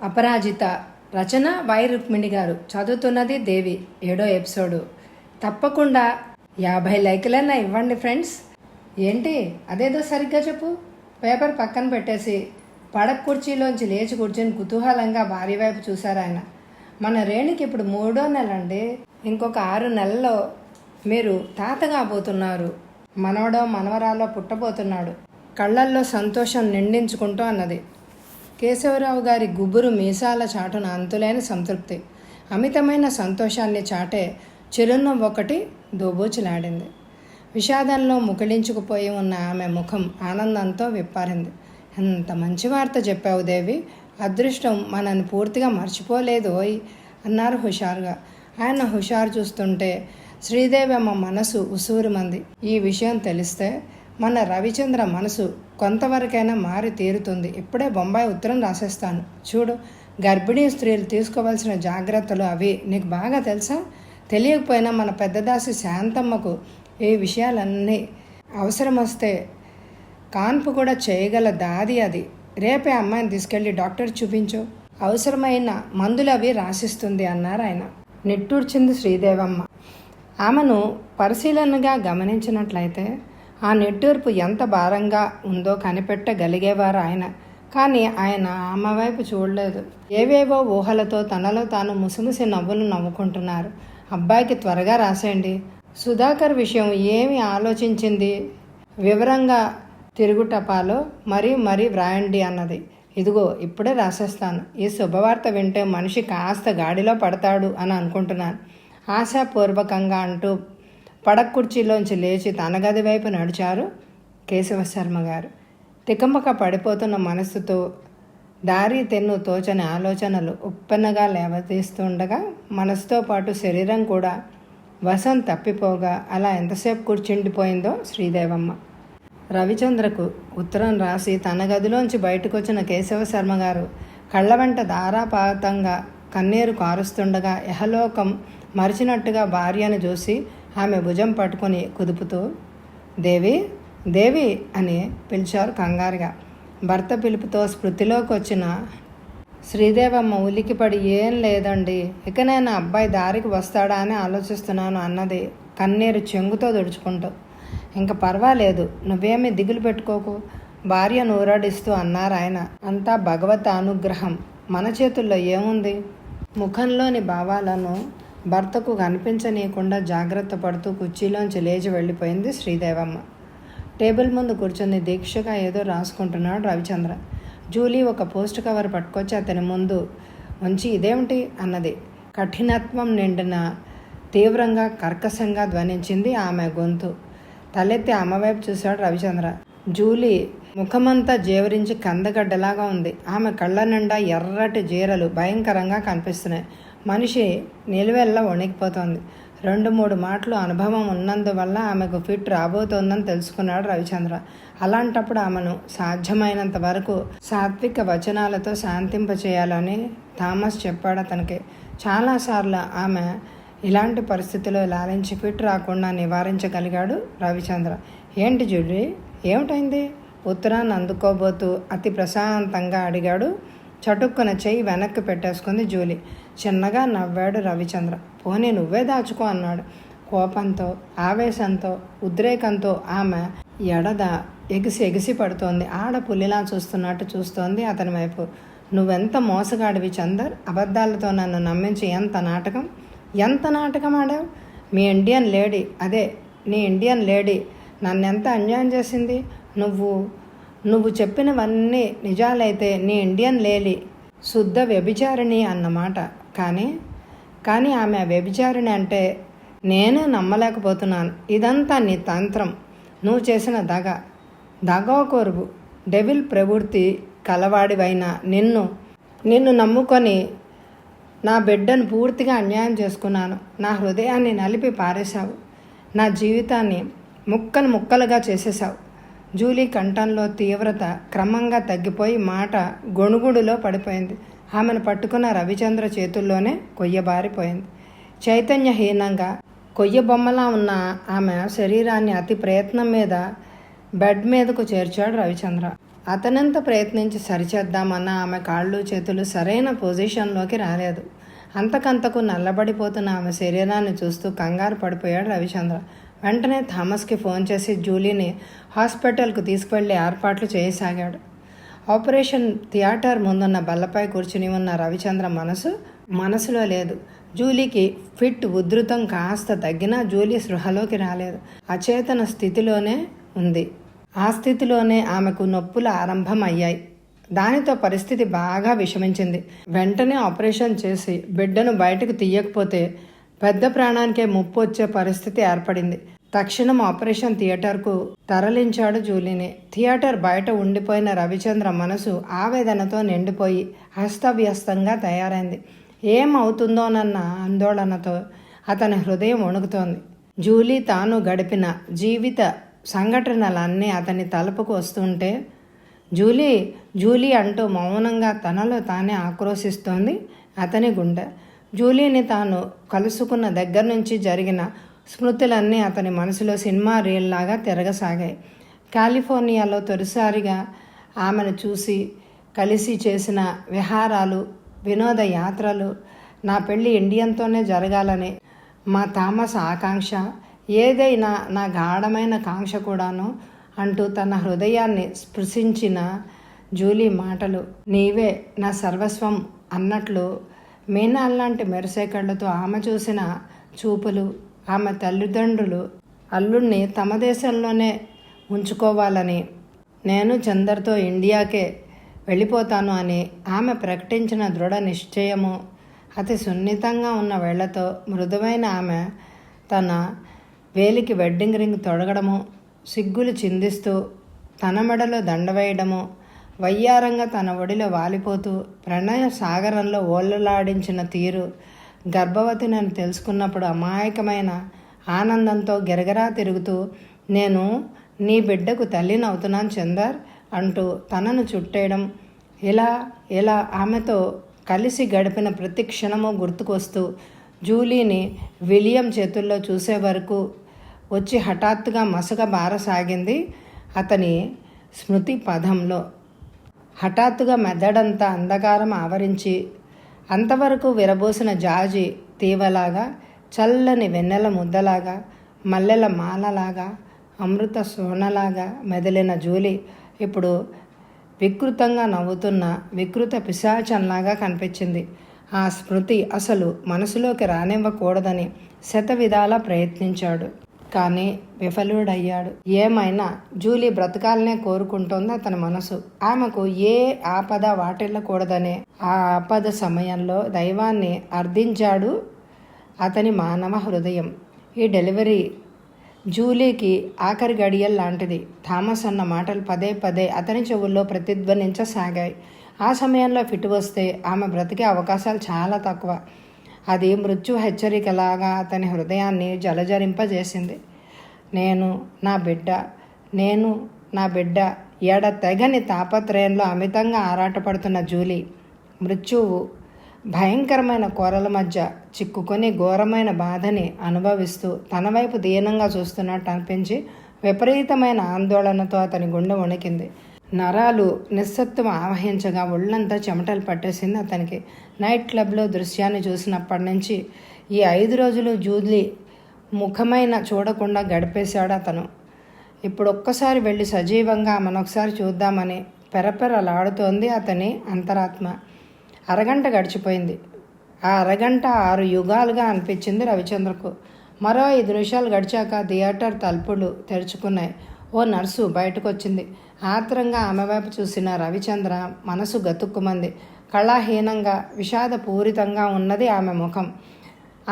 అపరాజిత రచన why Rukmini గారు, చదువుతున్నది దేవి. 7వ ఎపిసోడు. తప్పకుండా 50 లైకులన్నా ఇవ్వండి ఫ్రెండ్స్. ఏంటి అదేదో సరిగ్గా చెప్పు. పేపర్ పక్కన పెట్టేసి పడక కుర్చీలోంచి లేచి కూర్చొని కుతూహలంగా భార్య వైపు చూశారు ఆయన. మన రేణుకి ఇప్పుడు 3వ నెల అండి. ఇంకొక 6 నెలల్లో మీరు తాత కాబోతున్నారు. మనవడో మనవరాలో పుట్టబోతున్నాడు. కళ్ళల్లో సంతోషం నిండించుకుంటూ అన్నది. కేశవరావు గారి గుబురు మీసాల చాటున అంతులేని సంతృప్తి, అమితమైన సంతోషాన్ని చాటే చిరునవ్వు ఒకటి దోబూచులాడింది. విషాదంలో ముకిలించుకుపోయి ఉన్న ఆమె ముఖం ఆనందంతో విప్పారింది. ఎంత మంచి వార్త చెప్పావు దేవి, అదృష్టం మనని పూర్తిగా మర్చిపోలేదు ఓయ్ అన్నారు హుషారుగా. ఆయన హుషారు చూస్తుంటే శ్రీదేవమ్మ మనసు ఉసూరుమంది. ఈ విషయం తెలిస్తే మన రవిచంద్ర మనసు కొంతవరకైనా మారి తీరుతుంది. ఇప్పుడే బొంబాయి ఉత్తరం రాసేస్తాను. చూడు, గర్భిణీ స్త్రీలు తీసుకోవాల్సిన జాగ్రత్తలు అవి నీకు బాగా తెలుసా? తెలియకపోయినా మన పెద్దదాసి శాంతమ్మకు ఈ విషయాలన్నీ అవసరం వస్తే కాన్పు కూడా చేయగల దాది అది. రేపే అమ్మాయిని తీసుకెళ్ళి డాక్టర్ చూపించు, అవసరమైన మందులు అవి రాసిస్తుంది అన్నారు ఆయన. నిట్టూర్చింది శ్రీదేవమ్మ. ఆమెను పరిశీలనగా గమనించినట్లయితే ఆ నిట్టూర్పు ఎంత భారంగా ఉందో కనిపెట్టగలిగేవారు ఆయన. కానీ ఆయన ఆమె వైపు చూడలేదు. ఏవేవో ఊహలతో తనలో తాను ముసిముసి నవ్వులు నవ్వుకుంటున్నారు. అబ్బాయికి త్వరగా రాసేయండి. సుధాకర్ విషయం ఏమి ఆలోచించింది? వివరంగా తిరుగుటపాలో మరీ వ్రాయండి అన్నది. ఇదిగో ఇప్పుడే రాసేస్తాను. ఈ శుభవార్త వింటే మనిషి కాస్త గాడిలో పడతాడు అని అనుకుంటున్నాను ఆశాపూర్వకంగా అంటూ పడక కుర్చీలోంచి లేచి తన గది వైపు నడిచారు కేశవశర్మ గారు. తికమక పడిపోతున్న మనస్సుతో దారి తెన్ను తోచని ఆలోచనలు ఉప్పెన్నగా లేవతీస్తుండగా మనసుతో పాటు శరీరం కూడా వశం తప్పిపోగా అలా ఎంతసేపు కూర్చుండిపోయిందో శ్రీదేవమ్మ. రవిచంద్రకు ఉత్తరం రాసి తన గదిలోంచి బయటకు వచ్చిన కేశవశర్మ గారు కళ్ళ వెంట ధారాపాతంగా కన్నీరు కారుస్తుండగా యహలోకం మరిచినట్టుగా భార్యను చూసి ఆమె భుజం పట్టుకొని కుదుపుతూ దేవి దేవి అని పిలిచారు కంగారుగా. భర్త పిలుపుతో స్మృతిలోకి వచ్చిన శ్రీదేవమ్మ ఉలికిపడి ఏం లేదండి, ఇక నేను అబ్బాయి దారికి వస్తాడా అని ఆలోచిస్తున్నాను అన్నది కన్నీరు చెంగుతో తుడుచుకుంటూ. ఇంక పర్వాలేదు, నువ్వేమీ దిగులు పెట్టుకోకు భార్య నూరాడిస్తూ అన్నారు ఆయన. అంతా భగవత్ అనుగ్రహం, మన చేతుల్లో ఏముంది? ముఖంలోని భావాలను భర్తకు కనిపించనీయకుండా జాగ్రత్త పడుతూ కుర్చీలోంచి లేచి వెళ్ళిపోయింది శ్రీదేవమ్మ. టేబుల్ ముందు కూర్చొని దీక్షగా ఏదో రాసుకుంటున్నాడు రవిచంద్ర. జూలీ ఒక పోస్ట్ కవర్ పట్టుకొచ్చి అతని ముందు ఉంచి ఇదేమిటి అన్నది. కఠినత్వం నిండిన తీవ్రంగా కర్కశంగా ధ్వనించింది ఆమె గొంతు. తలెత్తి ఆమె వైపు చూశాడు రవిచంద్ర. జూలీ ముఖమంతా జేవరించి కందగడ్డలాగా ఉంది. ఆమె కళ్ళ నిండా ఎర్రటి జీరలు భయంకరంగా కనిపిస్తున్నాయి. మనిషి నిలువెల్లా వణికిపోతోంది. 2-3 మాటలు అనుభవం ఉన్నందువల్ల ఆమెకు ఫిట్ రాబోతోందని తెలుసుకున్నాడు రవిచంద్ర. అలాంటప్పుడు ఆమెను సాధ్యమైనంత వరకు సాత్విక వచనాలతో శాంతింపచేయాలని థామస్ చెప్పాడు అతనికి. చాలాసార్లు ఆమె ఇలాంటి పరిస్థితుల్లో లాలించి ఫిట్ రాకుండా నివారించగలిగాడు రవిచంద్ర. ఏంటి జూలీ, ఏమిటైంది? ఉత్తరాన్ని అందుకోబోతూ అతి ప్రశాంతంగా అడిగాడు. చటుక్కున చెయ్యి వెనక్కి పెట్టేసుకుంది జూలీ. చిన్నగా నవ్వాడు రవిచంద్ర. పోనీ నువ్వే దాచుకో అన్నాడు. కోపంతో, ఆవేశంతో, ఉద్రేకంతో ఆమె ఎడద ఎగిసి పడుతోంది. ఆడపుల్లిలా చూస్తున్నట్టు చూస్తోంది అతని వైపు. నువ్వెంత మోసగాడివి చందర్, అబద్ధాలతో నన్ను నమ్మించి ఎంత నాటకం ఆడావు? మీ ఇండియన్ లేడీ, అదే నీ ఇండియన్ లేడీ నన్నెంత అన్యాయం చేసింది. నువ్వు చెప్పినవన్నీ నిజాలైతే నీ ఇండియన్ లేడీ శుద్ధ వ్యభిచారిణి అన్నమాట. కానీ ఆమె వ్యభిచారిణి అంటే నేనే నమ్మలేకపోతున్నాను. ఇదంతా నీ తంత్రం, నువ్వు చేసిన దగాకోరువు, డెవిల్ ప్రవృత్తి కలవాడివైన నిన్ను నమ్ముకొని నా బిడ్డను పూర్తిగా అన్యాయం చేసుకున్నాను. నా హృదయాన్ని నలిపి పారేశావు. నా జీవితాన్ని ముక్కలుగా చేసేశావు. జూలీ కంఠంలో తీవ్రత క్రమంగా తగ్గిపోయి మాట గొణుగుడులో పడిపోయింది. ఆమెను పట్టుకున్న రవిచంద్ర చేతుల్లోనే కొయ్యబారిపోయింది. చైతన్యహీనంగా కొయ్య బొమ్మలా ఉన్న ఆమె శరీరాన్ని అతి ప్రయత్నం మీద బెడ్ మీదకు చేర్చాడు రవిచంద్ర. అతనెంత ప్రయత్నించి సరిచేద్దామన్నా ఆమె కాళ్ళు చేతులు సరైన పొజిషన్లోకి రాలేదు. అంతకంతకు నల్లబడిపోతున్న ఆమె శరీరాన్ని చూస్తూ కంగారు పడిపోయాడు రవిచంద్ర. వెంటనే థామస్కి ఫోన్ చేసి జూలీని హాస్పిటల్కు తీసుకువెళ్ళి ఏర్పాట్లు చేయసాగాడు. ఆపరేషన్ థియేటర్ ముందున్న బల్లపై కూర్చుని ఉన్న రవిచంద్ర మనసులో లేదు. జూలీకి ఫిట్ ఉధృతం కాస్త తగ్గినా జూలీ స్పృహలోకి రాలేదు. అచేతన స్థితిలోనే ఉంది. ఆ స్థితిలోనే ఆమెకు నొప్పులు ఆరంభం అయ్యాయి. దానితో పరిస్థితి బాగా విషమించింది. వెంటనే ఆపరేషన్ చేసి బిడ్డను బయటకు తీయకపోతే పెద్ద ప్రాణానికే ముప్పు వచ్చే పరిస్థితి ఏర్పడింది. తక్షణం ఆపరేషన్ థియేటర్కు తరలించాడు జూలీని. థియేటర్ బయట ఉండిపోయిన రవిచంద్ర మనసు ఆవేదనతో నిండిపోయి అస్తవ్యస్తంగా తయారైంది. ఏమవుతుందోనన్న ఆందోళనతో అతని హృదయం వణుకుతోంది. జూలీ తాను గడిపిన జీవిత సంఘటనలన్నీ అతని తలుపుకు వస్తుంటే జూలీ జూలీ అంటూ మౌనంగా తనలో తానే ఆక్రోశిస్తోంది అతని గుండె. జూలీని తాను కలుసుకున్న దగ్గర నుంచి జరిగిన స్మృతులన్నీ అతని మనసులో సినిమా రీల్లాగా తిరగసాగాయి. కాలిఫోర్నియాలో తొలిసారిగా ఆమెను చూసి కలిసి చేసిన విహారాలు, వినోద యాత్రలు, నా పెళ్ళి ఇండియన్తోనే జరగాలని మా థామస్ ఆకాంక్ష, ఏదైనా నా గాఢమైన కాంక్ష కూడాను అంటూ తన హృదయాన్ని స్పృశించిన జూలీ మాటలు నీవే నా సర్వస్వం అన్నట్లు మీనాల్లాంటి మెరిసే కళ్ళతో ఆమె చూసిన చూపులు, ఆమె తల్లిదండ్రులు అల్లుడిని తమ దేశంలోనే ఉంచుకోవాలని, నేను చందర్తో ఇండియాకే వెళ్ళిపోతాను అని ఆమె ప్రకటించిన దృఢ నిశ్చయము, అతి సున్నితంగా ఉన్న వేళ్లతో మృదువైన ఆమె తన వేలికి వెడ్డింగ్ రింగ్ తొడగడము, సిగ్గులు చిందిస్తూ తన మెడలో దండవేయడము, వయ్యారంగా తన ఒడిలో వాలిపోతూ ప్రణయ సాగరంలో ఓళ్ళలాడించిన తీరు, గర్భవతిని తెలుసుకున్నప్పుడు అమాయకమైన ఆనందంతో గిరగరా తిరుగుతూ నేను నీ బిడ్డకు తల్లిని అవుతున్నాను చందర్ అంటూ తనను చుట్టేయడం, ఇలా ఆమెతో కలిసి గడిపిన ప్రతి క్షణము గుర్తుకొస్తూ జూలీని విలియం చేతుల్లో చూసే వరకు వచ్చి హఠాత్తుగా మసక బారసాగింది అతని స్మృతి పథంలో. హఠాత్తుగా మెదడంతా అంధకారం ఆవరించి అంతవరకు విరబోసిన జాజి తీవలాగా, చల్లని వెన్నెల ముద్దలాగా, మల్లెల మాలలాగా, అమృత సోనలాగా మెదిలిన జూలీ ఇప్పుడు వికృతంగా నవ్వుతున్న వికృత పిశాచంలాగా కనిపించింది. ఆ స్మృతి అసలు మనసులోకి రానివ్వకూడదని శతవిధాలా ప్రయత్నించాడు. కానీ విఫలుడయ్యాడు. ఏమైనా జూలీ బ్రతకాలనే కోరుకుంటోంది అతని మనసు. ఆమెకు ఏ ఆపద వాటిల్లకూడదనే ఆ ఆపద సమయంలో దైవాన్ని అర్థించాడు అతని మానవ హృదయం. ఈ డెలివరీ జూలీకి ఆఖరి గడియల్ లాంటిది. థామస్ అన్న మాటలు పదే పదే అతని చెవుల్లో ప్రతిధ్వనించసాగాయి. ఆ సమయంలో ఫిట్ వస్తే ఆమె బ్రతికే అవకాశాలు చాలా తక్కువ. అది మృత్యు హెచ్చరికలాగా అతని హృదయాన్ని జలజరింపజేసింది. నేను నా బిడ్డ ఎడతెగని తాపత్రయంలో అమితంగా ఆరాటపడుతున్న జూలీ మృత్యువు భయంకరమైన కోరల మధ్య చిక్కుకొని ఘోరమైన బాధని అనుభవిస్తూ తన వైపు దీనంగా చూస్తున్నట్టు అనిపించి విపరీతమైన ఆందోళనతో అతని గుండె వణికింది. నరాలు నిస్సత్వం ఆవహించగా ఒళ్ళంతా చెమటలు పట్టేసింది అతనికి. నైట్ క్లబ్లో దృశ్యాన్ని చూసినప్పటి నుంచి ఈ 5 రోజులు జూలీ ముఖమైన చూడకుండా గడిపేశాడు అతను. ఇప్పుడు ఒక్కసారి వెళ్ళి సజీవంగా మనొకసారి చూద్దామని పెరపెరలాడుతోంది అతని అంతరాత్మ. అరగంట గడిచిపోయింది. ఆ అరగంట 6 యుగాలుగా అనిపించింది రవిచంద్రకు. మరో 5 నిమిషాలు గడిచాక థియేటర్ తలుపులు తెరుచుకున్నాయి. ఓ నర్సు బయటకు వచ్చింది. ఆత్రంగా ఆమె వైపు చూసిన రవిచంద్ర మనసు గతుక్కుమంది. కళాహీనంగా విషాదపూరితంగా ఉన్నది ఆమె ముఖం.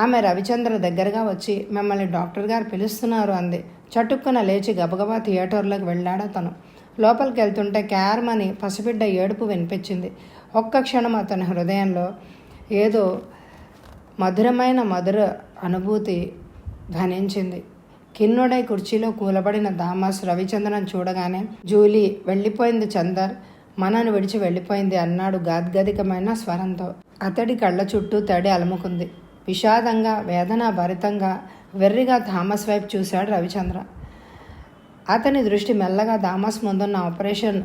ఆమె రవిచంద్ర దగ్గరగా వచ్చి మిమ్మల్ని డాక్టర్ గారు పిలుస్తున్నారు అంది. చటుక్కున లేచి గబగబా థియేటర్లోకి వెళ్ళాడు అతను. లోపలికి వెళ్తుంటే క్యార్మని పసిబిడ్డ ఏడుపు వినిపించింది. ఒక్క క్షణం అతని హృదయంలో ఏదో మధుర అనుభూతి ధ్వనించింది. కిన్నుడై కుర్చీలో కూలబడిన థామస్ రవిచంద్రన్ చూడగానే జూలీ వెళ్ళిపోయింది చందర్, మనను విడిచి వెళ్ళిపోయింది అన్నాడు గాద్గదికమైన స్వరంతో. అతడి కళ్ళ చుట్టూ తడి అలుముకుంది. విషాదంగా వేదనాభరితంగా వెర్రిగా థామస్ వైపు చూశాడు రవిచంద్ర. అతని దృష్టి మెల్లగా థామస్ ముందున్న ఆపరేషన్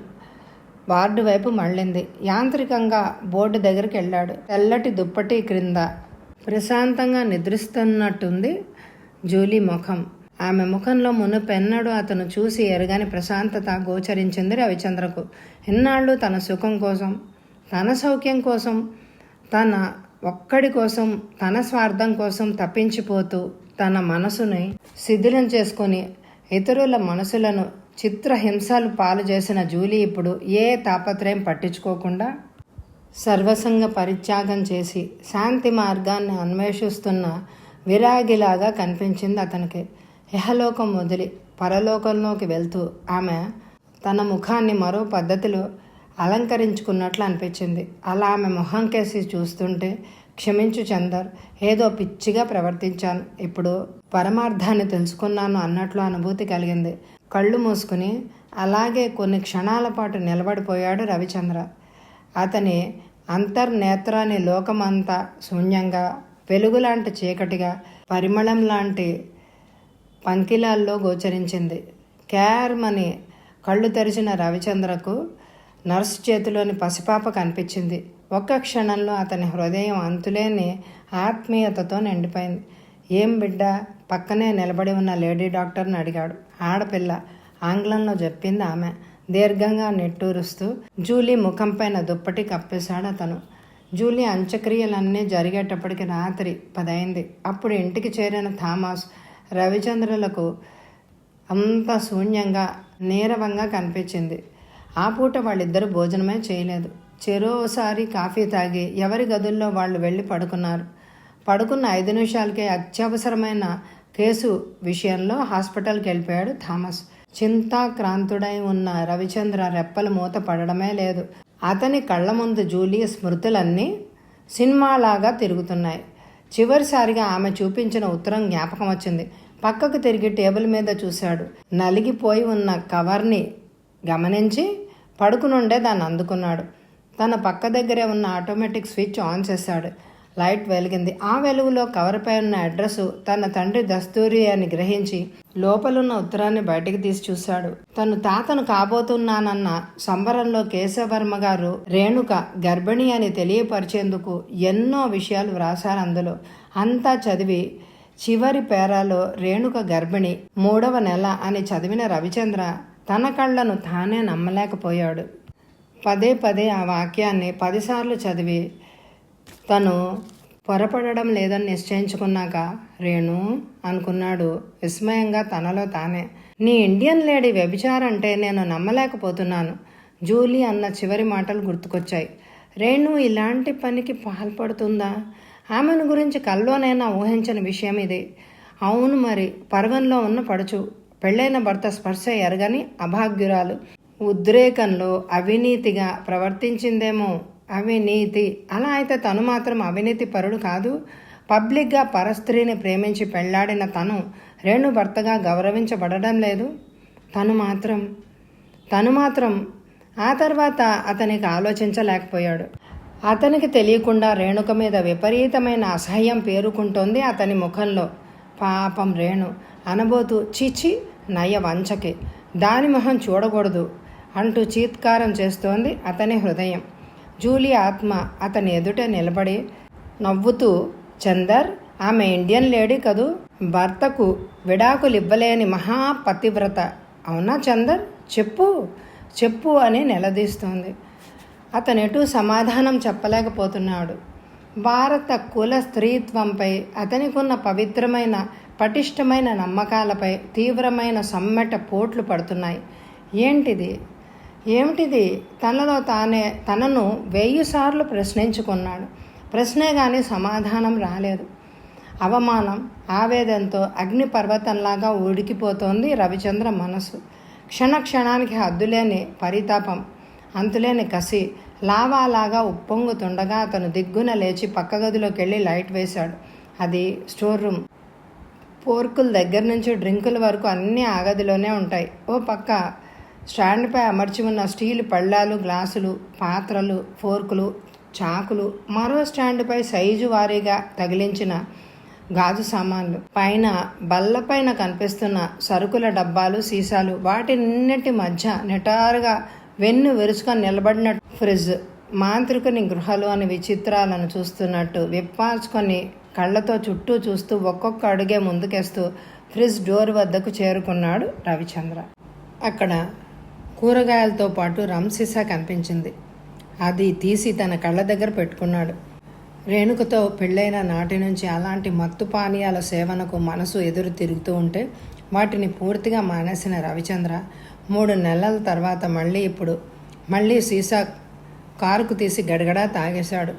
వార్డు వైపు మళ్ళింది. యాంత్రికంగా బోర్డు దగ్గరికి వెళ్ళాడు. తెల్లటి దుప్పటి క్రింద ప్రశాంతంగా నిద్రిస్తున్నట్టుంది జూలీ ముఖం. ఆమె ముఖంలో మునుపెన్నడూ అతను చూసి ఎరగని ప్రశాంతత గోచరించింది రవిచంద్రకు. ఇన్నాళ్ళు తన సుఖం కోసం, తన సౌఖ్యం కోసం, తన ఒక్కడి కోసం, తన స్వార్థం కోసం తప్పించిపోతూ తన మనసుని శిథిలం చేసుకొని ఇతరుల మనసులను చిత్రహింసలు పాలు చేసిన జూలీ ఇప్పుడు ఏ తాపత్రయం పట్టించుకోకుండా సర్వసంగ పరిత్యాగం చేసి శాంతి మార్గాన్ని అన్వేషిస్తున్న విరాగిలాగా కనిపించింది అతనికి. ఇహలోకం వదిలి పరలోకంలోకి వెళ్తూ ఆమె తన ముఖాన్ని మరో పద్ధతిలో అలంకరించుకున్నట్లు అనిపించింది. అలా ఆమె మొహం కేసి చూస్తుంటే, క్షమించు చందర్, ఏదో పిచ్చిగా ప్రవర్తించాను, ఇప్పుడు పరమార్థాన్ని తెలుసుకున్నాను అన్నట్లు అనుభూతి కలిగింది. కళ్ళు మూసుకుని అలాగే కొన్ని క్షణాల పాటు నిలబడిపోయాడు రవిచంద్ర. అతని అంతర్నేత్రాన్ని లోకమంతా శూన్యంగా, వెలుగులాంటి చీకటిగా, పరిమళం లాంటి పంకిలాల్లో గోచరించింది. క్యార్మని కళ్ళు తెరిచిన రవిచంద్రకు నర్సు చేతిలోని పసిపాప కనిపించింది. ఒక్క క్షణంలో అతని హృదయం అంతులేని ఆత్మీయతతో నిండిపోయింది. ఏం బిడ్డ? పక్కనే నిలబడి ఉన్న లేడీ డాక్టర్ని అడిగాడు. ఆడపిల్ల, ఆంగ్లంలో చెప్పింది ఆమె. దీర్ఘంగా నిట్టూరుస్తూ జూలీ ముఖంపైన దుప్పటి కప్పేశాడు అతను. జూలీ అంత్యక్రియలన్నీ జరిగేటప్పటికి రాత్రి 10 అయింది. అప్పుడు ఇంటికి చేరిన థామస్ రవిచంద్రులకు అంత శూన్యంగా, నీరవంగా కనిపించింది. ఆ పూట వాళ్ళిద్దరూ భోజనమే చేయలేదు. చెరోసారి కాఫీ తాగి ఎవరి గదుల్లో వాళ్ళు వెళ్ళి పడుకున్నారు. పడుకున్న 5 నిమిషాలకే అత్యవసరమైన కేసు విషయంలో హాస్పిటల్కి వెళ్ళిపోయాడు థామస్. చింతాక్రాంతుడై ఉన్న రవిచంద్ర రెప్పలు మూత పడడమే లేదు. అతని కళ్ళ ముందు జూలీ స్మృతులన్నీ సినిమాలాగా తిరుగుతున్నాయి. చివరిసారిగా ఆమె చూపించిన ఉత్తరం జ్ఞాపకం వచ్చింది. పక్కకు తిరిగి టేబుల్ మీద చూశాడు. నలిగిపోయి ఉన్న కవర్ని గమనించి పడుకునుండే దాన్ని అందుకున్నాడు. తన పక్క దగ్గరే ఉన్న ఆటోమేటిక్ స్విచ్ ఆన్ చేశాడు. లైట్ వెలిగింది. ఆ వెలుగులో కవర్పై ఉన్న అడ్రస్ తన తండ్రి దస్తూరి అని గ్రహించి లోపలున్న ఉత్తరాన్ని బయటికి తీసి చూశాడు. తను తాతను కాబోతున్నానన్న సంబరంలో కేశవర్మ గారు రేణుక గర్భిణి అని తెలియపరిచేందుకు ఎన్నో విషయాలు వ్రాశారు అందులో. అంతా చదివి చివరి పేరాలో రేణుక గర్భిణి 3వ నెల అని చదివిన రవిచంద్ర తన కళ్ళను తానే నమ్మలేకపోయాడు. పదే పదే ఆ వాక్యాన్ని 10 సార్లు చదివి తను పొరపడడం లేదని నిశ్చయించుకున్నాక రేణు అనుకున్నాడు విస్మయంగా తనలో తానే. నీ ఇండియన్ లేడీ వ్యభిచారంటే నేను నమ్మలేకపోతున్నాను. జూలీ అన్న చివరి మాటలు గుర్తుకొచ్చాయి. రేణు ఇలాంటి పనికి పాల్పడుతుందా? ఆమెను గురించి కల్లోనైనా ఊహించని విషయం ఇది. అవును మరి, పర్వంలో ఉన్న పడుచు, పెళ్ళైన భర్త స్పర్శ ఎరగని అభాగ్యురాలు, ఉద్రేకంలో అవినీతిగా ప్రవర్తించిందేమో. అవినీతి? అలా అయితే తను మాత్రం అవినీతి పరుడు కాదు. పబ్లిక్గా పరస్త్రీని ప్రేమించి పెళ్లాడిన తను రేణు భర్తగా గౌరవించబడడం లేదు. తను మాత్రం ఆ తర్వాత అతనికి ఆలోచించలేకపోయాడు. అతనికి తెలియకుండా రేణుక మీద విపరీతమైన అసహ్యం పేరుకుంటోంది అతని ముఖంలో. పాపం రేణు అనబోతూ చిచి నయ వంచకి, దాని మొహం చూడకూడదు అంటూ చీత్కారం చేస్తోంది అతని హృదయం. జూలీ ఆత్మ అతని ఎదుట నిలబడి నవ్వుతూ, చందర్, ఆమె ఇండియన్ లేడీ కదూ, భర్తకు విడాకులివ్వలేని మహాపతివ్రత, అవునా చందర్? చెప్పు అని నిలదీస్తోంది. అతనెటూ సమాధానం చెప్పలేకపోతున్నాడు. భారత కుల స్త్రీత్వంపై అతనికున్న పవిత్రమైన పటిష్టమైన నమ్మకాలపై తీవ్రమైన సమ్మెట పోట్లు పడుతున్నాయి. ఏమిటిది? తనలో తానే తనను 1000 సార్లు ప్రశ్నించుకున్నాడు. ప్రశ్నే కానీ సమాధానం రాలేదు. అవమానం, ఆవేదనతో అగ్నిపర్వతంలాగా ఉడికిపోతోంది రవిచంద్ర మనసు. క్షణానికి హద్దులేని పరితాపం, అంతులేని కసి లావాలాగా ఉప్పొంగుతుండగా అతను దిగ్గున లేచి పక్క గదిలోకి వెళ్ళి లైట్ వేశాడు. అది స్టోర్ రూమ్. పోర్కుల దగ్గర నుంచి డ్రింకుల వరకు అన్నీ ఆ గదిలోనే ఉంటాయి. ఓ పక్క స్టాండ్పై అమర్చి ఉన్న స్టీల్ పళ్ళాలు, గ్లాసులు, పాత్రలు, ఫోర్కులు, చాకులు, మరో స్టాండ్పై సైజు వారీగా తగిలించిన గాజు సామాన్లు, పైన బల్లపైన కనిపిస్తున్న సరుకుల డబ్బాలు, సీసాలు, వాటి నిన్నటి మధ్య నిటారుగా వెన్ను విరుచుకొని నిలబడిన ఫ్రిడ్జ్, మాంత్రికుని గృహలు అని విచిత్రాలను చూస్తున్నట్టు విప్పార్చుకొని కళ్ళతో చుట్టూ చూస్తూ ఒక్కొక్క అడుగే ముందుకేస్తూ ఫ్రిడ్జ్ డోర్ వద్దకు చేరుకున్నాడు రవిచంద్ర. అక్కడ కూరగాయలతో పాటు రమ్ సీసా కనిపించింది. అది తీసి తన కళ్ళ దగ్గర పెట్టుకున్నాడు. రేణుకతో పెళ్ళైన నాటి నుంచి అలాంటి మత్తు పానీయాల సేవనకు మనసు ఎదురు తిరుగుతూ ఉంటే వాటిని పూర్తిగా మానేసిన రవిచంద్ర 3 నెలల తర్వాత మళ్ళీ సీసా కారుకు తీసి గడగడా తాగేశాడు.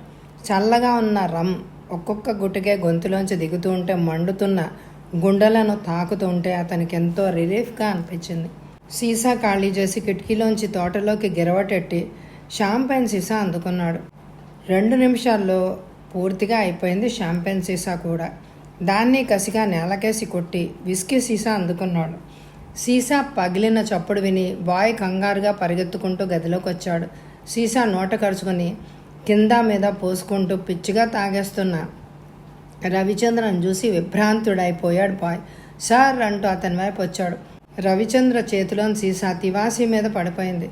చల్లగా ఉన్న రమ్ ఒక్కొక్క గుటికే గొంతులోంచి దిగుతూ ఉంటే మండుతున్న గుండెలను తాకుతూ ఉంటే అతనికి ఎంతో రిలీఫ్గా అనిపించింది. సీసా ఖాళీ చేసి కిటికీలోంచి తోటలోకి గిరవటెట్టి షాంపైన్ సీసా అందుకున్నాడు. 2 నిమిషాల్లో పూర్తిగా అయిపోయింది షాంపైన్ సీసా కూడా. దాన్ని కసిగా నేలకేసి కొట్టి విస్కీ సీసా అందుకున్నాడు. సీసా పగిలిన చప్పుడు విని బాయ్ కంగారుగా పరిగెత్తుకుంటూ గదిలోకి వచ్చాడు. సీసా నోట కరుచుకొని కింద మీద పోసుకుంటూ పిచ్చిగా తాగేస్తున్న రవిచంద్రను చూసి విభ్రాంతుడైపోయాడు బాయ్. సార్ అంటూ అతని వైపు వచ్చాడు. రవిచంద్ర చేతిలోని సీసా తివాసీ మీద పడిపోయింది.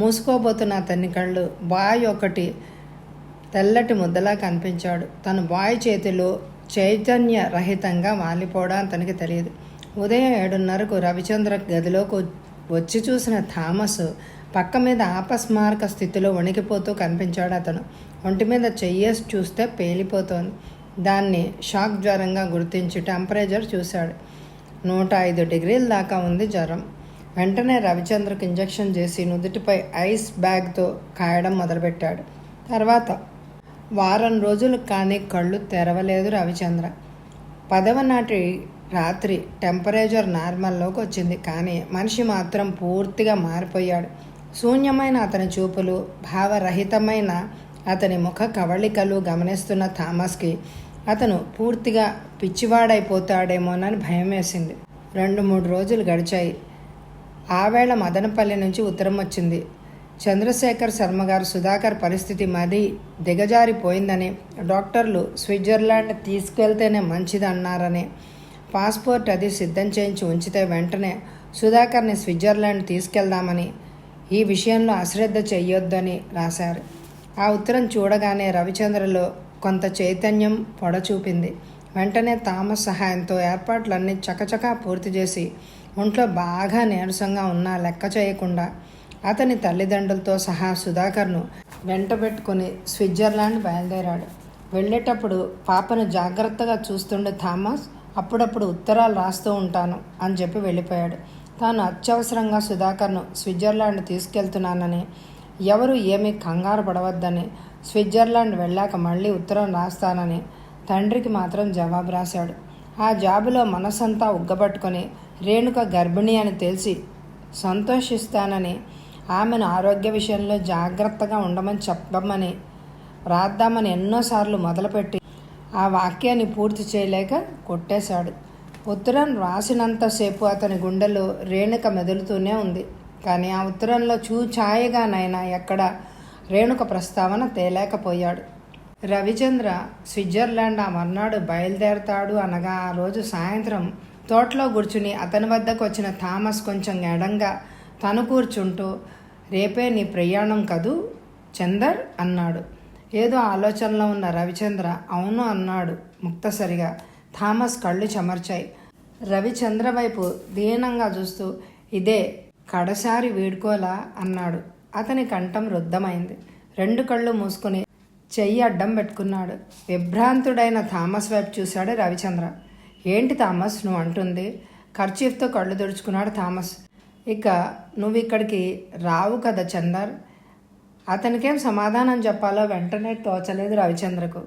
మూసుకోబోతున్న అతని కళ్ళు బాయ్ ఒకటి తెల్లటి ముద్దలా కనిపించాడు. తను బాయ్ చేతిలో చైతన్య రహితంగా వాలిపోవడం అతనికి తెలియదు. ఉదయం 7:30కు రవిచంద్ర గదిలోకి వచ్చి చూసిన థామస్ పక్క మీద ఆపస్మారక స్థితిలో వణికిపోతూ కనిపించాడు. అతను ఒంటి మీద చెయ్యేసి చూస్తే పేలిపోతోంది. దాన్ని షాక్ జ్వరంగా గుర్తించి టెంపరేచర్ చూశాడు. 105 డిగ్రీల దాకా ఉంది జ్వరం. వెంటనే రవిచంద్రకు ఇంజెక్షన్ చేసి నుదుటిపై ఐస్ బ్యాగ్తో కాయడం మొదలుపెట్టాడు. తర్వాత వారం రోజులు కానీ కళ్ళు తెరవలేదు రవిచంద్ర. 10వ నాటి రాత్రి టెంపరేచర్ నార్మల్లోకి వచ్చింది. కానీ మనిషి మాత్రం పూర్తిగా మారిపోయాడు. శూన్యమైన అతని చూపులు, భావరహితమైన అతని ముఖ కవళికలు గమనిస్తున్న థామస్కి అతను పూర్తిగా పిచ్చివాడైపోతాడేమోనని భయం వేసింది. 2-3 రోజులు గడిచాయి. ఆవేళ మదనపల్లి నుంచి ఉత్తరం వచ్చింది. చంద్రశేఖర్ శర్మగారు సుధాకర్ పరిస్థితి మరీ దిగజారిపోయిందని, డాక్టర్లు స్విట్జర్లాండ్ తీసుకెళ్తేనే మంచిదన్నారని, పాస్పోర్ట్ అది సిద్ధం చేయించి ఉంచితే వెంటనే సుధాకర్ని స్విట్జర్లాండ్ తీసుకెళ్దామని, ఈ విషయంలో అశ్రద్ధ చెయ్యొద్దని రాశారు. ఆ ఉత్తరం చూడగానే రవిచంద్రలో కొంత చైతన్యం పొడచూపింది. వెంటనే థామస్ సహాయంతో ఏర్పాట్లన్నీ చకచకా పూర్తి చేసి ఒంట్లో బాగా నీరసంగా ఉన్నా లెక్క చేయకుండా అతని తల్లిదండ్రులతో సహా సుధాకర్ను వెంటబెట్టుకుని స్విట్జర్లాండ్ బయలుదేరాడు. వెళ్ళేటప్పుడు పాపను జాగ్రత్తగా చూస్తుండే థామస్ అప్పుడప్పుడు ఉత్తరాలు రాస్తూ ఉంటాను అని చెప్పి వెళ్ళిపోయాడు. తాను అత్యవసరంగా సుధాకర్ను స్విట్జర్లాండ్ తీసుకెళ్తున్నానని, ఎవరు ఏమీ కంగారు పడవద్దని, స్విట్జర్లాండ్ వెళ్ళాక మళ్ళీ ఉత్తరం రాస్తానని తండ్రికి మాత్రం జవాబు రాశాడు. ఆ జాబులో మనసంతా ఉగ్గబట్టుకొని రేణుక గర్భిణి అని తెలిసి సంతోషిస్తానని, ఆమెను ఆరోగ్య విషయంలో జాగ్రత్తగా ఉండమని చెప్పమని రాద్దామని ఎన్నోసార్లు మొదలుపెట్టి ఆ వాక్యాన్ని పూర్తి చేయలేక కొట్టేశాడు. ఉత్తరం రాసినంతసేపు అతని గుండెలో రేణుక మెదులుతూనే ఉంది. కానీ ఆ ఉత్తరంలో చూచాయగానైనా ఎక్కడ రేణుక ప్రస్తావన తేలేకపోయాడు. రవిచంద్ర స్విట్జర్లాండ్ ఆ మర్నాడు బయలుదేరతాడు అనగా ఆ రోజు సాయంత్రం తోటలో కూర్చుని అతని వద్దకు వచ్చిన థామస్ కొంచెం ఎడంగా తను కూర్చుంటూ, రేపే నీ ప్రయాణం కదూ చందర్ అన్నాడు. ఏదో ఆలోచనలో ఉన్న రవిచంద్ర అవును అన్నాడు ముక్తసరిగా. థామస్ కళ్ళు చెమర్చాయి. రవిచంద్ర వైపు దీనంగా చూస్తూ, ఇదే కడసారి వీడ్కోలా అన్నాడు. అతని కంఠం రుద్ధమైంది. 2 కళ్ళు మూసుకుని చెయ్యి అడ్డం పెట్టుకున్నాడు. విభ్రాంతుడైన థామస్ వైపు చూశాడు రవిచంద్ర. ఏంటి థామస్ నువ్వు అంటుంది? కర్చీఫ్తో కళ్ళు తుడుచుకున్నాడు థామస్. ఇక నువ్వు ఇక్కడికి రావు కదా చందర్? అతనికేం సమాధానం చెప్పాలో వెంటనే తోచలేదు రవిచంద్రకు.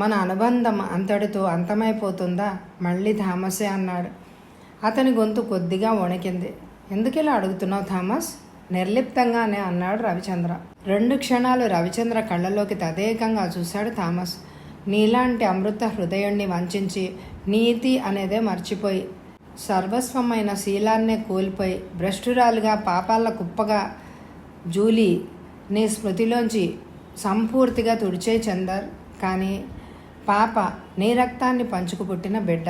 మన అనుబంధం అంతటితో అంతమైపోతుందా? మళ్ళీ థామసే అన్నాడు. అతని గొంతు కొద్దిగా వణికింది. ఎందుకిలా అడుగుతున్నావు థామస్? నిర్లిప్తంగానే అన్నాడు రవిచంద్ర. 2 క్షణాలు రవిచంద్ర కళ్ళలోకి తదేకంగా చూశాడు థామస్. నీలాంటి అమృత హృదయాన్ని వంచి నీతి అనేదే మర్చిపోయి, సర్వస్వమైన శీలాన్నే కోల్పోయి, భ్రష్టురాలుగా పాపాల కుప్పగా జూలీ నీ స్మృతిలోంచి సంపూర్తిగా తుడిచే చందర్. కానీ పాప నీ రక్తాన్ని పంచుకు పుట్టిన బిడ్డ,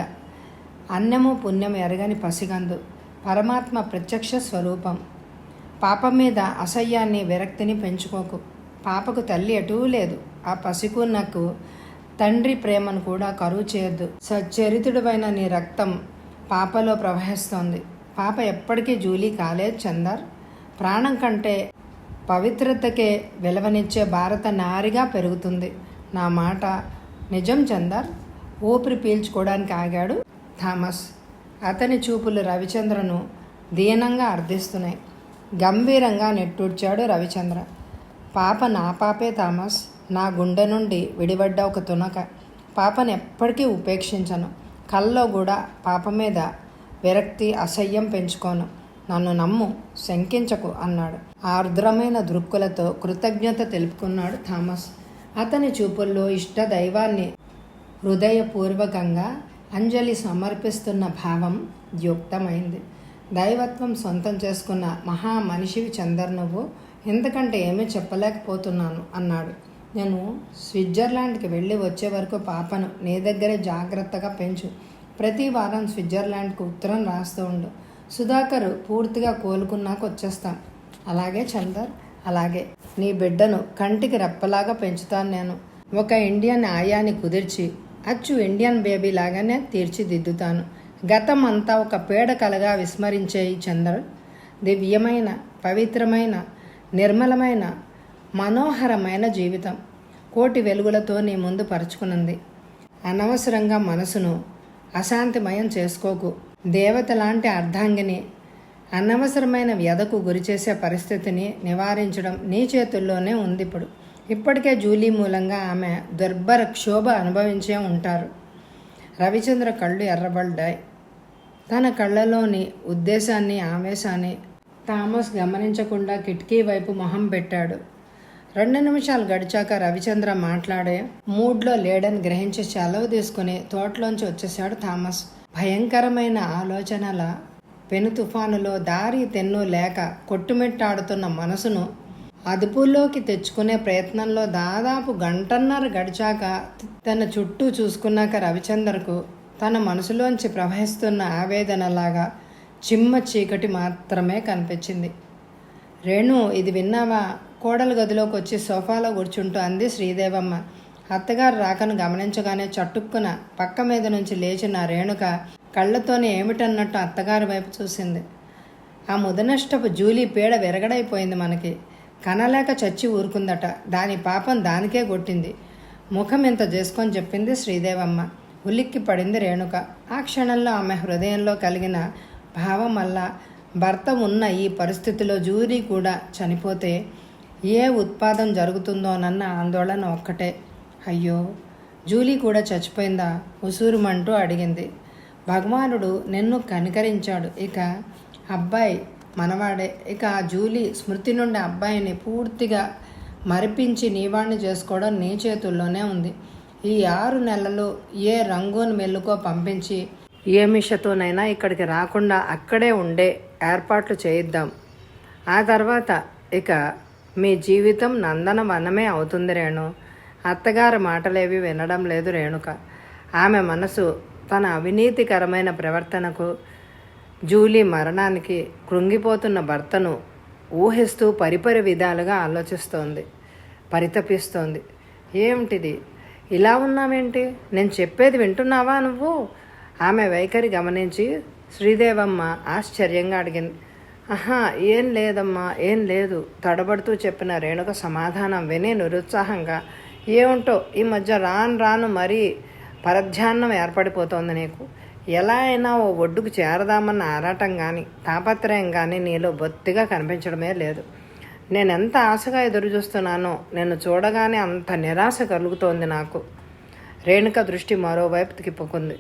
అన్నము పుణ్యం ఎరగని పసిగందు, పరమాత్మ ప్రత్యక్ష స్వరూపం. పాప మీద అసహ్యాన్ని విరక్తిని పెంచుకోకు. పాపకు తల్లి ఎటూ లేదు. ఆ పసికున్నకు తండ్రి ప్రేమను కూడా కరువు చేయొద్దు. సచ్చరితుడైన నీ రక్తం పాపలో ప్రవహిస్తోంది. పాప ఎప్పటికీ జూలీ కాలేదు చందర్. ప్రాణం కంటే పవిత్రతకే విలువనిచ్చే భారత నారిగా పెరుగుతుంది. నా మాట నిజం చందర్. ఊపిరి పీల్చుకోవడానికి ఆగాడు థామస్. అతని చూపులు రవిచంద్రను దీనంగా అర్థిస్తున్నాయి. గంభీరంగా నెట్టూడ్చాడు రవిచంద్ర. పాప నా పాపే థామస్. నా గుండె నుండి విడిపడ్డ ఒక తునక. పాపను ఎప్పటికీ ఉపేక్షించను. కల్లో కూడా పాప మీద విరక్తి అసహ్యం పెంచుకోను. నన్ను నమ్ము, శంకించకు అన్నాడు. ఆర్ద్రమైన దృక్కులతో కృతజ్ఞత తెలుపుకున్నాడు థామస్. అతని చూపుల్లో ఇష్ట దైవాన్ని హృదయపూర్వకంగా అంజలి సమర్పిస్తున్న భావం యుక్తమైంది. దైవత్వం సొంతం చేసుకున్న మహా మనిషివి చందర్ నువ్వు. ఎందుకంటే ఏమీ చెప్పలేకపోతున్నాను అన్నాడు. నేను స్విట్జర్లాండ్కి వెళ్ళి వచ్చే వరకు పాపను నీ దగ్గరే జాగ్రత్తగా పెంచు. ప్రతి వారం స్విట్జర్లాండ్కు ఉత్తరం రాస్తూ ఉండు. సుధాకర్ పూర్తిగా కోలుకున్నాక వచ్చేస్తాం. అలాగే చందర్, అలాగే. నీ బిడ్డను కంటికి రెప్పలాగా పెంచుతాను నేను. ఒక ఇండియన్ ఆయాని కుదిర్చి అచ్చు ఇండియన్ బేబీ లాగానే తీర్చిదిద్దుతాను. గతం అంతా ఒక పీడకలగా విస్మరించేయి చందర్. దివ్యమైన, పవిత్రమైన, నిర్మలమైన, మనోహరమైన జీవితం కోటి వెలుగులతో నీ ముందు పరుచుకున్నది. అనవసరంగా మనసును అశాంతిమయం చేసుకోకు. దేవత లాంటి అర్ధాంగిని అనవసరమైన వ్యధకు గురిచేసే పరిస్థితిని నివారించడం నీ చేతుల్లోనే ఉంది. ఇప్పటికే జూలీ మూలంగా ఆమె దుర్భర క్షోభ అనుభవించే ఉంటారు. రవిచంద్ర కళ్ళు ఎర్రబడ్డాయి. తన కళ్ళలోని ఉద్దేశాన్ని, ఆవేశాన్ని థామస్ గమనించకుండా కిటికీ వైపు మొహం పెట్టాడు. 2 నిమిషాలు గడిచాక రవిచంద్ర మాట్లాడే మూడ్లో లేడని గ్రహించి సెలవు తీసుకుని తోటలోంచి వచ్చేశాడు థామస్. భయంకరమైన ఆలోచనల పెను తుఫానులో దారి తెన్ను లేక కొట్టుమిట్టాడుతున్న మనసును అదుపులోకి తెచ్చుకునే ప్రయత్నంలో దాదాపు గంటన్నర గడిచాక తన చుట్టూ చూసుకున్నాక రవిచంద్రకు తన మనసులోంచి ప్రవహిస్తున్న ఆవేదనలాగా చిమ్మ చీకటి మాత్రమే కనిపించింది. రేణు, ఇది విన్నావా? కోడల గదిలోకి వచ్చి సోఫాలో కూర్చుంటూ అంది శ్రీదేవమ్మ. అత్తగారు రాకను గమనించగానే చట్టుక్కున పక్క మీద నుంచి లేచిన రేణుక కళ్ళతోనే ఏమిటన్నట్టు అత్తగారి వైపు చూసింది. ఆ ముదనష్టపు జూలీ పీడ విరగడైపోయింది మనకి. కనలేక చచ్చి ఊరుకుందట. దాని పాపం దానికే కొట్టింది. ముఖం ఇంత చేసుకొని చెప్పింది శ్రీదేవమ్మ. ఉలిక్కి పడింది రేణుక. ఆ క్షణంలో ఆమె హృదయంలో కలిగిన భావం వల్ల భర్త ఉన్న ఈ పరిస్థితిలో జూలీ కూడా చనిపోతే ఏ ఉత్పాదం జరుగుతుందోనన్న ఆందోళన ఒక్కటే. అయ్యో, జూలీ కూడా చచ్చిపోయిందా? ఉసూరుమంటూ అడిగింది. భగవానుడు నిన్ను కనికరించాడు. ఇక అబ్బాయి మనవాడే. ఇక ఆ జూలీ స్మృతి నుండి అబ్బాయిని పూర్తిగా మరిపించి నీవాణ్ణి చేసుకోవడం నీ చేతుల్లోనే ఉంది. ఈ 6 నెలలు ఏ రంగూన్ మెల్లుకో పంపించి ఏ మిషతోనైనా ఇక్కడికి రాకుండా అక్కడే ఉండే ఏర్పాట్లు చేయిద్దాం. ఆ తర్వాత ఇక మీ జీవితం నందనవనమే అవుతుంది రేణు. అత్తగారి మాటలేవి వినడం లేదు రేణుక. ఆమె మనసు తన అవినీతికరమైన ప్రవర్తనకు, జూలీ మరణానికి కృంగిపోతున్న భర్తను ఊహిస్తూ పరిపరి విధాలుగా ఆలోచిస్తోంది, పరితపిస్తోంది. ఏమిటిది? ఇలా ఉన్నావేంటి? నేను చెప్పేది వింటున్నావా నువ్వు? ఆమె వైఖరి గమనించి శ్రీదేవమ్మ ఆశ్చర్యంగా అడిగింది. ఆహా, ఏం లేదమ్మా, ఏం లేదు తడబడుతూ చెప్పిన రేణుక సమాధానం విని నిరుత్సాహంగా, ఏముంటో ఈ మధ్య రాను మరీ పరధ్యానం ఏర్పడిపోతోంది నీకు. ఎలా అయినా ఓ ఒడ్డుకు చేరదామన్న ఆరాటం కానీ తాపత్రయం కానీ నీలో బొత్తిగా కనిపించడమే లేదు. నేనెంత ఆశగా ఎదురు చూస్తున్నానో నిన్ను చూడగానే అంత నిరాశ కలుగుతోంది నాకు. రేణుక దృష్టి మరోవైపు తిప్పుకుంది.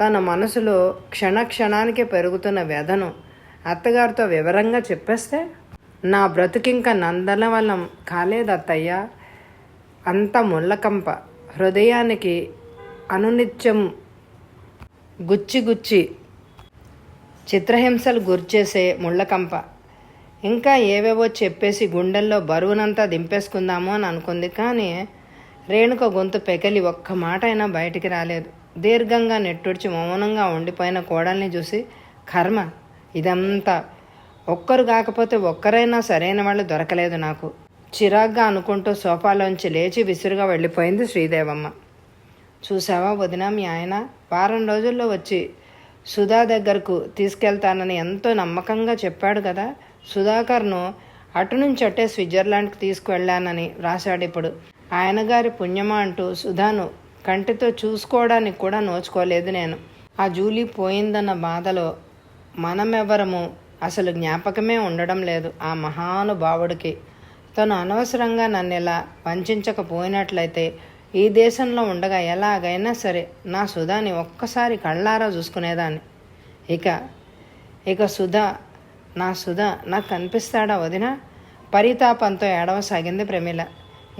తన మనసులో క్షణానికి పెరుగుతున్న వ్యధను అత్తగారితో వివరంగా చెప్పేస్తే, నా బ్రతుకింక నందనవనం కాలేదత్తయ్యా. అంత ముళ్ళకంప, హృదయానికి అనునిత్యం గుచ్చి చిత్రహింసలు గుర్చేసే ముళ్ళకంప. ఇంకా ఏవేవో చెప్పేసి గుండెల్లో బరువునంతా దింపేసుకుందాము అని అనుకుంది. కానీ రేణుక గొంతు పెకిలి ఒక్క మాట అయినా బయటికి రాలేదు. దీర్ఘంగా నెట్టుడిచి మౌనంగా ఉండిపోయిన కోడల్ని చూసి, కర్మ, ఇదంతా ఒక్కరు కాకపోతే ఒక్కరైనా సరైన వాళ్ళు దొరకలేదు నాకు, చిరాగ్గా అనుకుంటూ సోఫాలోంచి లేచి విసురుగా వెళ్ళిపోయింది శ్రీదేవమ్మ. చూసావా వదిన, మీ ఆయన వారం రోజుల్లో వచ్చి సుధా దగ్గరకు తీసుకెళ్తానని ఎంతో నమ్మకంగా చెప్పాడు కదా. సుధాకర్ను అటు నుంచి అట్టే స్విట్జర్లాండ్కి తీసుకువెళ్ళానని రాశాడు. ఇప్పుడు ఆయన గారి పుణ్యమా అంటూ సుధాను కంటితో చూసుకోవడానికి కూడా నోచుకోలేదు నేను. ఆ జూలీ పోయిందన్న బాధలో మనమెవరము అసలు జ్ఞాపకమే ఉండడం లేదు ఆ మహానుభావుడికి. తను అనవసరంగా నన్ను ఇలా వంచకపోయినట్లయితే ఈ దేశంలో ఉండగా ఎలాగైనా సరే నా సుధాని ఒక్కసారి కళ్ళారా చూసుకునేదాన్ని. ఇక సుధా, నా సుధా నాకు కనిపిస్తాడా వదిన? పరితాపంతో ఏడవసాగింది ప్రమీల.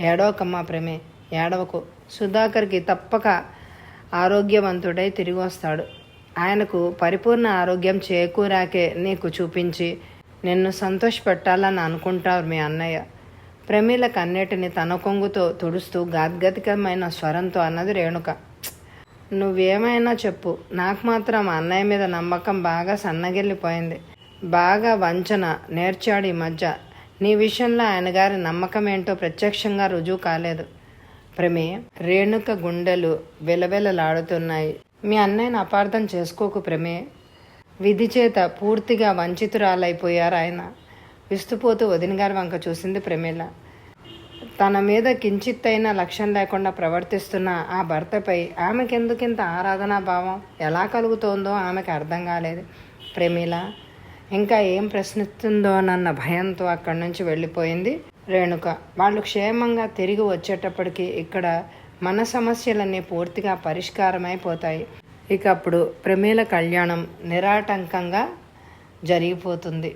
ఏడవకమ్మా ప్రమే, ఏడవకు. సుధాకర్కి తప్పక ఆరోగ్యవంతుడై తిరిగి వస్తాడు. ఆయనకు పరిపూర్ణ ఆరోగ్యం చేకూరాకే నీకు చూపించి నిన్ను సంతోషపెట్టాలని అనుకుంటారు మీ అన్నయ్య. ప్రమీల కన్నీటిని తన కొంగుతో తుడుస్తూ గాద్గతికమైన స్వరంతో అన్నది రేణుక. నువ్వేమైనా చెప్పు, నాకు మాత్రం అన్నయ్య మీద నమ్మకం బాగా సన్నగిల్లిపోయింది. బాగా వంచన నేర్చాడు ఈ మధ్య. నీ విషయంలో ఆయన గారి నమ్మకం ఏంటో ప్రత్యక్షంగా రుజువు కాలేదు. ప్రమే, రేణుక గుండెలు వెలవెలలాడుతున్నాయి. మీ అన్నయ్యను అపార్థం చేసుకోకు ప్రమే. విధి చేత పూర్తిగా వంచితురాలైపోయారు ఆయన. విస్తుపోతూ వదిన గారి వంక చూసింది ప్రమీల. తన మీద కించిత్తైన లక్ష్యం లేకుండా ప్రవర్తిస్తున్న ఆ భర్తపై ఆమెకెందుకింత ఆరాధనా భావం ఎలా కలుగుతోందో ఆమెకు అర్థం కాలేదు. ప్రమీల ఇంకా ఏం ప్రశ్నిస్తుందోనన్న భయంతో అక్కడి నుంచి వెళ్ళిపోయింది రేణుక. వాళ్ళు క్షేమంగా తిరిగి వచ్చేటప్పటికి ఇక్కడ మన సమస్యలన్నీ పూర్తిగా పరిష్కారమైపోతాయి. ఇక అప్పుడు ప్రమీల కళ్యాణం నిరాటంకంగా జరిగిపోతుంది,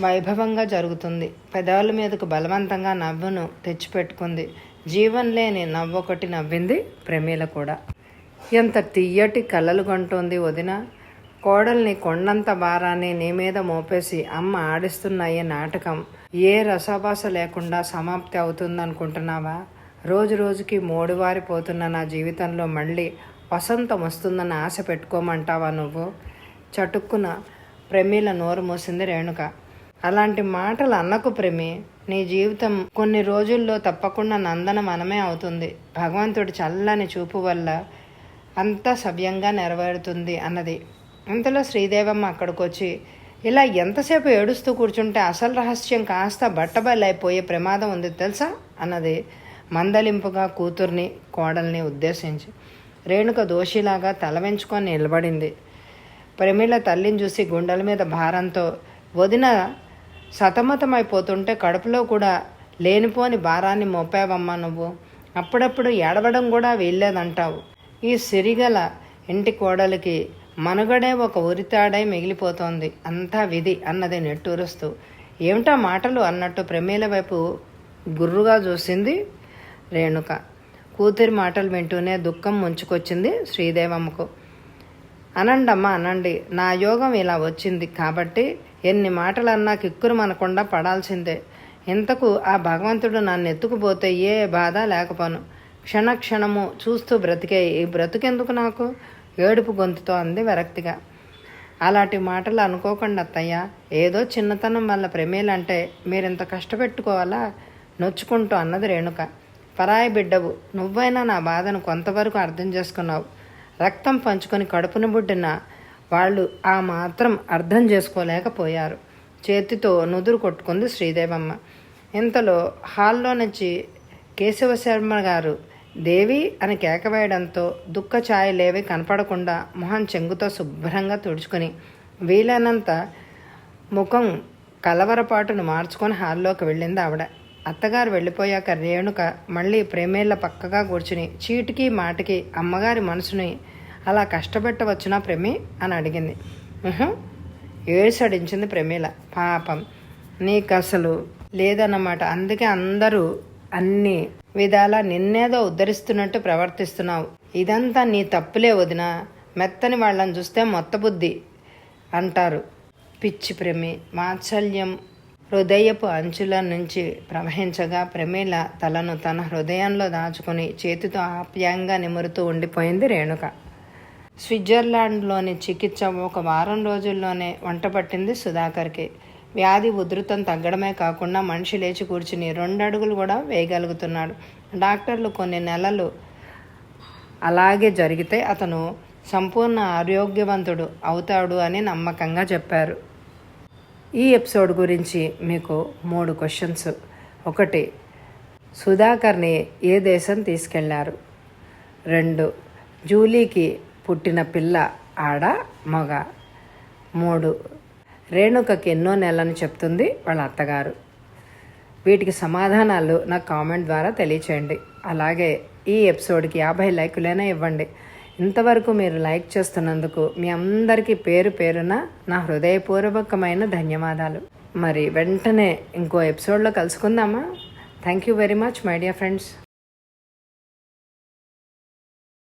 వైభవంగా జరుగుతుంది. పెదాల మీదకు బలవంతంగా నవ్వును తెచ్చిపెట్టుకుంది. జీవం లేని నవ్వొకటి నవ్వింది ప్రమీల కూడా. ఎంత తీయటి కలలు కొంటోంది వదిన. కోడల్ని కొండంత భారాన్ని నీ మీద మోపేసి అమ్మ ఆడిస్తున్నాయే నాటకం ఏ రసాభాస లేకుండా సమాప్తి అవుతుందనుకుంటున్నావా? రోజు రోజుకి మోడువారిపోతున్న నా జీవితంలో మళ్ళీ వసంతం వస్తుందన్న ఆశ పెట్టుకోమంటావా నువ్వు? చటుక్కున ప్రమీల నోరు మూసింది రేణుక. అలాంటి మాటలు అన్నకు ప్రమి. నీ జీవితం కొన్ని రోజుల్లో తప్పకుండా నందనమనమే అవుతుంది. భగవంతుడి చల్లని చూపు వల్ల అంతా సవ్యంగా నెరవేరుతుంది అన్నది. ఇంతలో శ్రీదేవమ్మ అక్కడికి వచ్చి, ఇలా ఎంతసేపు ఏడుస్తూ కూర్చుంటే అసలు రహస్యం కాస్త బట్టబయలైపోయే ప్రమాదం ఉంది తెలుసా అన్నది మందలింపుగా కూతుర్ని కోడల్ని ఉద్దేశించి. రేణుక దోషిలాగా తల వెంచుకొని నిలబడింది. ప్రమీల తల్లిని చూసి గుండెల మీద భారంతో, వదిన సతమతమైపోతుంటే కడుపులో కూడా లేనిపోని భారాన్ని మోపావమ్మా నువ్వు. అప్పుడప్పుడు ఏడవడం కూడా వీల్లేదంటావు. ఈ సిరిగల ఇంటి కోడలికి మనుగడే ఒక ఉరితాడై మిగిలిపోతోంది. అంతా విధి అన్నది నెట్టూరుస్తూ. ఏమిటా మాటలు అన్నట్టు ప్రమీల వైపు గుర్రుగా చూసింది రేణుక. కూతురి మాటలు వింటూనే దుఃఖం ముంచుకొచ్చింది శ్రీదేవమ్మకు. అనండమ్మా అనండి, నా యోగం ఇలా వచ్చింది కాబట్టి ఎన్ని మాటలన్నా కిక్కురు మనకుండా పడాల్సిందే. ఇంతకు ఆ భగవంతుడు నన్ను ఎత్తుకుపోతే ఏ బాధ లేకపోను. క్షణక్షణము చూస్తూ బ్రతికే ఈ బ్రతుకెందుకు నాకు? ఏడుపు గొంతుతో అంది విరక్తిగా. అలాంటి మాటలు అనుకోకుండా అత్తయ్య. ఏదో చిన్నతనం వల్ల ప్రమేలంటే మీరింత కష్టపెట్టుకోవాలా? నొచ్చుకుంటూ అన్నది రేణుక. పరాయి బిడ్డవు, నువ్వైనా నా బాధను కొంతవరకు అర్థం చేసుకున్నావు. రక్తం పంచుకొని కడుపును బుడ్డిన వాళ్ళు ఆ మాత్రం అర్థం చేసుకోలేకపోయారు. చేతితో నుదురు కొట్టుకుంది శ్రీదేవమ్మ. ఇంతలో హాల్లో నుంచి కేశవశర్మ గారు దేవి అని కేకవేయడంతో దుఃఖ ఛాయలేవి కనపడకుండా మొహం చెంగుతో శుభ్రంగా తుడుచుకొని వీలైనంత ముఖం కలవరపాటును మార్చుకొని హాల్లోకి వెళ్ళింది ఆవిడ. అత్తగారు వెళ్ళిపోయాక రేణుక మళ్ళీ ప్రేమేళ్ల పక్కగా కూర్చుని చీటికి మాటికి అమ్మగారి మనసుని అలా కష్టపెట్టవచ్చునా ప్రేమి అని అడిగింది. ఏడ్సడించింది ప్రమీల. పాపం నీకు అసలు లేదన్నమాట. అందుకే అందరూ అన్ని విధాలా నిన్నేదో ఉద్ధరిస్తున్నట్టు ప్రవర్తిస్తున్నావు. ఇదంతా నీ తప్పులే వదినా. మెత్తని వాళ్ళని చూస్తే మొత్త బుద్ధి అంటారు. పిచ్చి ప్రేమి వాత్సల్యం హృదయపు అంచుల నుంచి ప్రవహించగా ప్రమీల తలను తన హృదయంలో దాచుకుని చేతితో ఆప్యాయంగా నిమురుతూ ఉండిపోయింది రేణుక. స్విట్జర్లాండ్లోని చికిత్స ఒక వారం రోజుల్లోనే వంట పట్టింది సుధాకర్కి. వ్యాధి ఉధృతం తగ్గడమే కాకుండా మనిషి లేచి కూర్చుని 2 అడుగులు కూడా వేయగలుగుతున్నాడు. డాక్టర్లు కొన్ని నెలలు అలాగే జరిగితే అతను సంపూర్ణ ఆరోగ్యవంతుడు అవుతాడు అని నమ్మకంగా చెప్పారు. ఈ ఎపిసోడ్ గురించి మీకు 3 క్వశ్చన్స్. 1, సుధాకర్ని ఏ దేశం తీసుకెళ్లారు? 2, జూలీకి పుట్టిన పిల్ల ఆడ మగ? 3, రేణుకకి ఎన్నో నెలని చెప్తుంది వాళ్ళ అత్తగారు? వీటికి సమాధానాలు నాకు కామెంట్ ద్వారా తెలియచేయండి. అలాగే ఈ ఎపిసోడ్కి 50 లైకులైనా ఇవ్వండి. ఇంతవరకు మీరు లైక్ చేస్తున్నందుకు మీ అందరికీ పేరు పేరున నా హృదయపూర్వకమైన ధన్యవాదాలు. మరి వెంటనే ఇంకో ఎపిసోడ్లో కలుసుకుందామా? Thank you very much my dear friends.